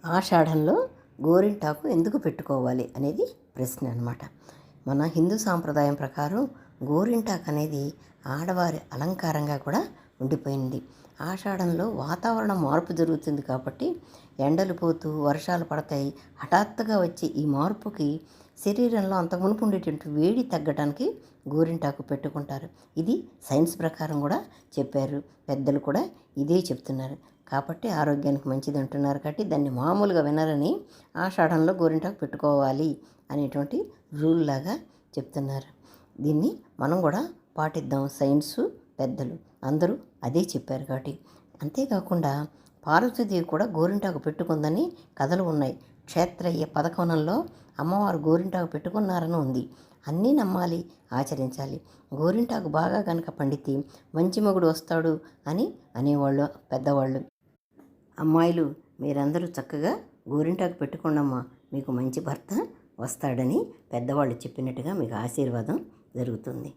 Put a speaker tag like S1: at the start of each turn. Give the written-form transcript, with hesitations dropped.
S1: ఆషాఢంలో గోరింటాకు ఎందుకు పెట్టుకోవాలి అనేది ప్రశ్న అన్నమాట. మన హిందూ సాంప్రదాయం ప్రకారం గోరింటాకు అనేది ఆడవారి అలంకారంగా కూడా ఉండిపోయింది. ఆషాఢంలో వాతావరణం మార్పు జరుగుతుంది కాబట్టి ఎండలు పోతూ వర్షాలు పడతాయి. హఠాత్తుగా వచ్చే ఈ మార్పుకి శరీరంలో అంత మునుపు ఉండేటువంటి వేడి తగ్గడానికి గోరింటాకు పెట్టుకుంటారు. ఇది సైన్స్ ప్రకారం కూడా చెప్పారు, పెద్దలు కూడా ఇదే చెప్తున్నారు. కాబట్టి ఆరోగ్యానికి మంచిది అంటున్నారు కాబట్టి దాన్ని మామూలుగా వినరని ఆషాఢంలో గోరింటాకు పెట్టుకోవాలి అనేటువంటి రూల్ లాగా చెప్తున్నారు. దీన్ని మనం కూడా పాటిద్దాం. సైన్సు పెద్దలు అందరూ అదే చెప్పారు కాబట్టి. అంతేకాకుండా పార్వతీదేవి కూడా గోరింటాకు పెట్టుకుందని కథలు ఉన్నాయి. క్షేత్రయ్య పదకొనంలో అమ్మవారు గోరింటాకు పెట్టుకున్నారని ఉంది. అన్నీ నమ్మాలి, ఆచరించాలి. గోరింటాకు బాగా కనుక పండితే మంచి మొగుడు వస్తాడు అని అనేవాళ్ళు పెద్దవాళ్ళు. అమ్మాయిలు మీరందరూ చక్కగా గోరింటాకు పెట్టుకోండమ్మా, మీకు మంచి భర్త వస్తాడని పెద్దవాళ్ళు చెప్పినట్టుగా మీకు ఆశీర్వాదం జరుగుతుంది.